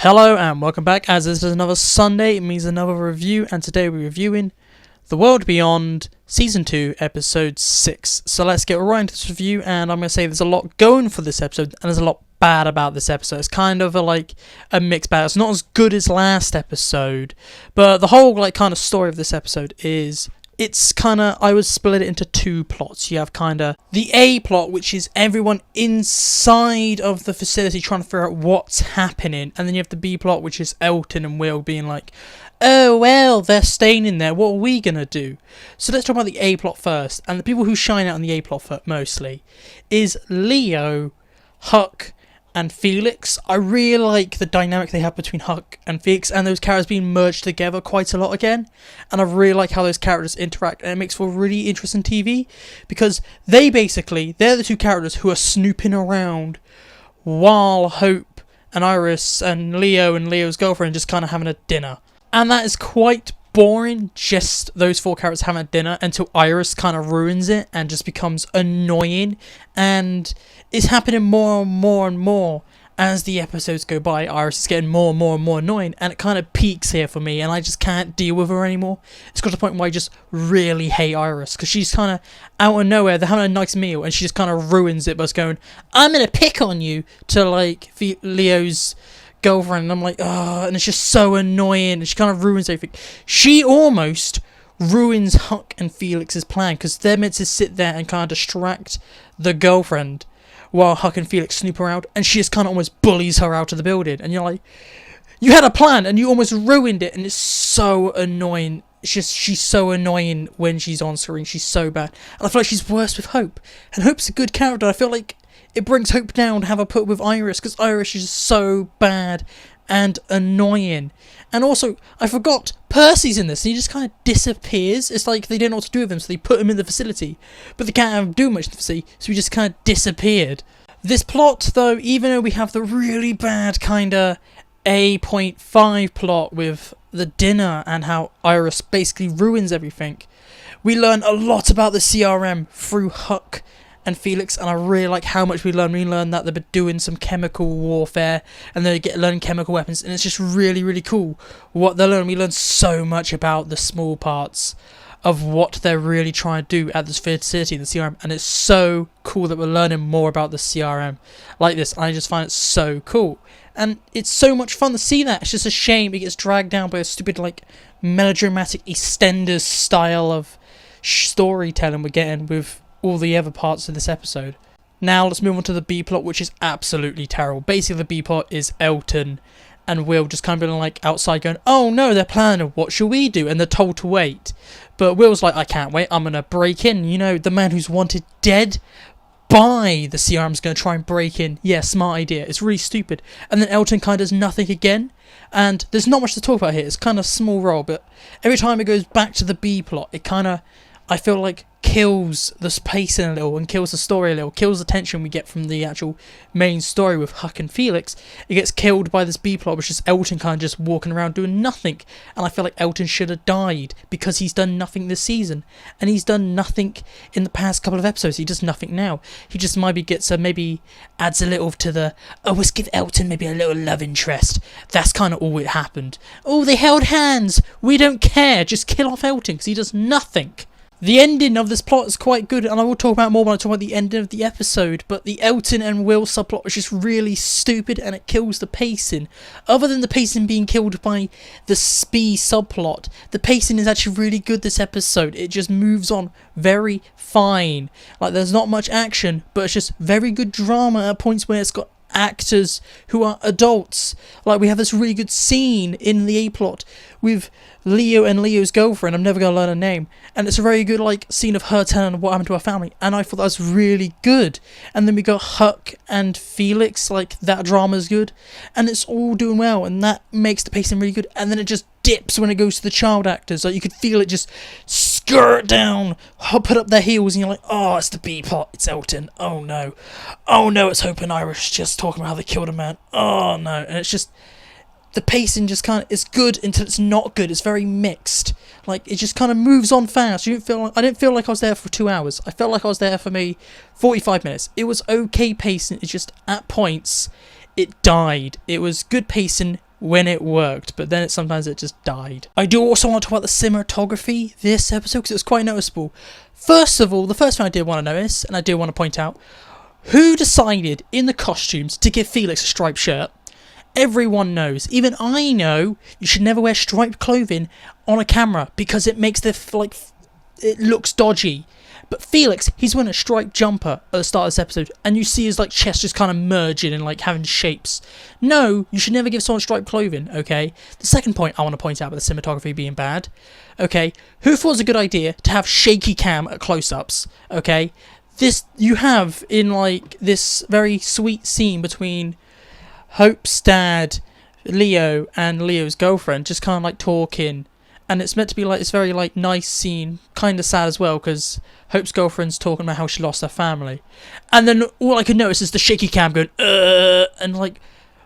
Hello and welcome back, as this is another Sunday, it means another review, and today we're reviewing The World Beyond Season 2, Episode 6. So let's get right into this review, and I'm going to say there's a lot going for this episode, and there's a lot bad about this episode. It's kind of a mixed bag. It's not as good as last episode, but the whole kind of story of this episode is... I would split it into two plots. You have the A plot, which is everyone inside of the facility trying to figure out what's happening. And then you have the B plot, which is Elton and Will being like, oh, well, they're staying in there. What are we going to do? So let's talk about the A plot first. And the people who shine out in the A plot mostly is Leo, Huck, and Felix. I really like the dynamic they have between Huck and Felix, and those characters being merged together quite a lot again. And I really like how those characters interact, and it makes for really interesting TV, because they're the two characters who are snooping around while Hope and Iris and Leo and Leo's girlfriend just kind of having a dinner. And that is quite boring, just those four characters having a dinner, until Iris kind of ruins it and just becomes annoying, and it's happening more and more and more as the episodes go by. Iris is getting more and more and more annoying, and it kind of peaks here for me, and I just can't deal with her anymore. It's got to the point where I just really hate Iris, because she's kind of out of nowhere. They're having a nice meal, and she just kind of ruins it by just going, I'm going to pick on you, to Leo's girlfriend, and I'm like, oh, and it's just so annoying, and she kind of ruins everything. She almost ruins Huck and Felix's plan, because they're meant to sit there and kind of distract the girlfriend while Huck and Felix snoop around, and she just kind of almost bullies her out of the building, and you're like, you had a plan and you almost ruined it, and it's so annoying. It's just, she's so annoying when she's on screen. She's so bad, and I feel like she's worse with Hope, and Hope's a good character. I feel like it brings Hope down to have her put with Iris, because Iris is so bad and annoying. And also, I forgot, Percy's in this, and he just kind of disappears. It's like they don't know what to do with him, so they put him in the facility, but they can't do much in the facility, so he just kind of disappeared. This plot, though, even though we have the really bad kind of A.5 plot with the dinner and how Iris basically ruins everything, we learn a lot about the CRM through Huck and Felix, and I really like how much we learn. We learn that they've been doing some chemical warfare, and they learn chemical weapons, and it's just really, really cool what they learn. We learn so much about the small parts of what they're really trying to do at this facility, the CRM, and it's so cool that we're learning more about the CRM like this. I just find it so cool, and it's so much fun to see that. It's just a shame it gets dragged down by a stupid, melodramatic EastEnders style of storytelling we're getting with all the other parts of this episode. Now let's move on to the B plot, which is absolutely terrible. Basically, the B plot is Elton and Will just kind of being outside going, oh no, they're planning, what shall we do? And they're told to wait. But Will's like, I can't wait, I'm going to break in. You know, the man who's wanted dead by the CRM's going to try and break in. Yeah, smart idea. It's really stupid. And then Elton kind of does nothing again. And there's not much to talk about here. It's kind of a small role, but every time it goes back to the B plot, it kind of, I feel like, kills the pacing a little and kills the story a little, kills the tension we get from the actual main story with Huck and Felix. It gets killed by this B plot, which is Elton kind of just walking around doing nothing, and I feel like Elton should have died because he's done nothing this season, and he's done nothing in the past couple of episodes. He does nothing now. He just maybe adds a little to the, oh, let's give Elton maybe a little love interest. That's kind of all it happened. Oh, they held hands, we don't care, just kill off Elton because he does nothing. The ending of this plot is quite good, and I will talk about more when I talk about the ending of the episode, but the Elton and Will subplot is just really stupid, and it kills the pacing. Other than the pacing being killed by the Spee subplot, the pacing is actually really good this episode. It just moves on very fine. There's not much action, but it's just very good drama at points where it's got actors who are adults. We have this really good scene in the A plot with Leo and Leo's girlfriend. I'm never going to learn her name, and it's a very good scene of her telling what happened to her family, and I thought that was really good. And then we got Huck and Felix, that drama's good, and it's all doing well, and that makes the pacing really good. And then it just dips when it goes to the child actors. You could feel it just skirt down, put up their heels, and you're like, oh, it's the B plot, it's Elton, oh no, it's Hope and Iris just talking about how they killed a man, oh no. And it's just, the pacing just it's good until it's not good. It's very mixed. It just kind of moves on fast. I didn't feel like I was there for 2 hours. I felt like I was there for maybe 45 minutes. It was okay pacing. It's just at points it died. It was good pacing, when it worked, but then sometimes it just died. I do also want to talk about the cinematography this episode because it was quite noticeable. First of all, the first thing I did want to notice, and I do want to point out, who decided in the costumes to give Felix a striped shirt? Everyone knows, even I know, you should never wear striped clothing on a camera because it makes it looks dodgy. But Felix, he's wearing a striped jumper at the start of this episode, and you see his chest just kind of merging and having shapes. No, you should never give someone striped clothing, okay? The second point I want to point out about the cinematography being bad, okay? Who thought it was a good idea to have shaky cam at close-ups, okay? This, you have in this very sweet scene between Hope's dad, Leo, and Leo's girlfriend, just kind of talking. And it's meant to be this very nice scene, kind of sad as well, because Hope's girlfriend's talking about how she lost her family. And then all I could notice is the shaky cam going, and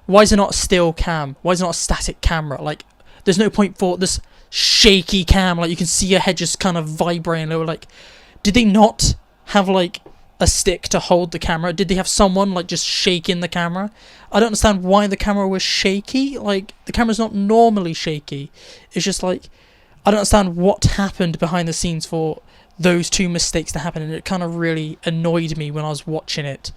why is it not a still cam? Why is it not a static camera? There's no point for this shaky cam, you can see your head just kind of vibrating. Did they not have a stick to hold the camera? Did they have someone just shaking the camera? I don't understand why the camera was shaky. The camera's not normally shaky. It's just I don't understand what happened behind the scenes for those two mistakes to happen, and it kind of really annoyed me when I was watching it.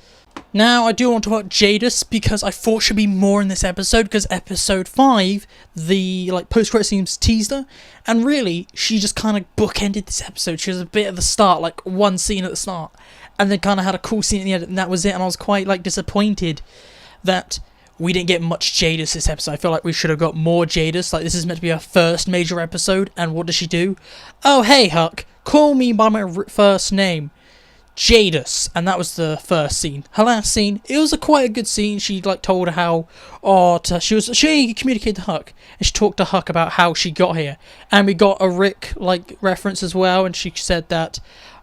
Now, I do want to talk about Jadis, because I thought she'd be more in this episode, because episode 5, the post-credit scenes teased her, and really, she just kind of bookended this episode. She was a bit at the start, one scene at the start, and then kind of had a cool scene at the end, and that was it, and I was quite disappointed that we didn't get much Jadis this episode. I feel like we should have got more Jadis. This is meant to be her first major episode, and what does she do? Oh, hey, Huck, call me by my first name, Jadis. And that was the first scene. Her last scene, it was quite a good scene. She told her how, she communicated to Huck, and she talked to Huck about how she got here, and we got a Rick reference as well, and she said that,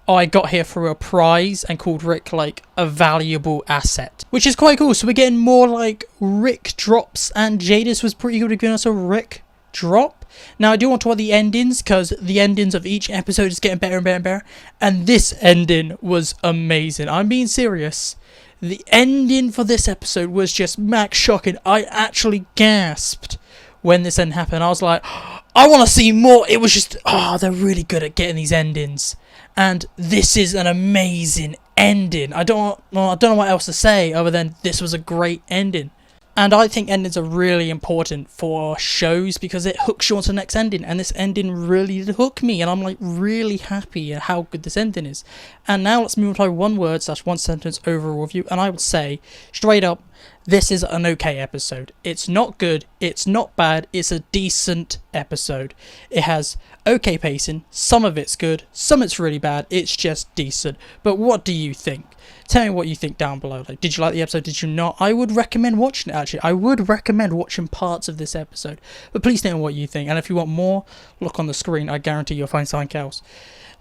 I got here for a prize, and called Rick a valuable asset, which is quite cool. So we're getting more Rick drops, and Jadis was pretty good at giving us a Rick drop. Now I do want to talk about the endings, because the endings of each episode is getting better and better and better, and this ending was amazing. I'm being serious. The ending for this episode was just max shocking. I actually gasped when this ending happened. I was like, I want to see more. It was just, they're really good at getting these endings. And this is an amazing ending. I don't know what else to say other than this was a great ending. And I think endings are really important for shows because it hooks you onto the next ending. And this ending really did hook me. And I'm really happy at how good this ending is. And now let's move on to my one word / one sentence overall review. And I would say, straight up, this is an okay episode. It's not good, it's not bad, it's a decent episode. It has okay pacing, some of it's good, some of it's really bad, it's just decent. But what do you think? Tell me what you think down below. Did you like the episode, did you not? I would recommend watching it actually. I would recommend watching parts of this episode. But please tell me what you think. And if you want more, look on the screen. I guarantee you'll find something else.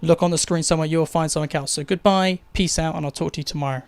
Look on the screen somewhere, you'll find something else. So goodbye, peace out, and I'll talk to you tomorrow.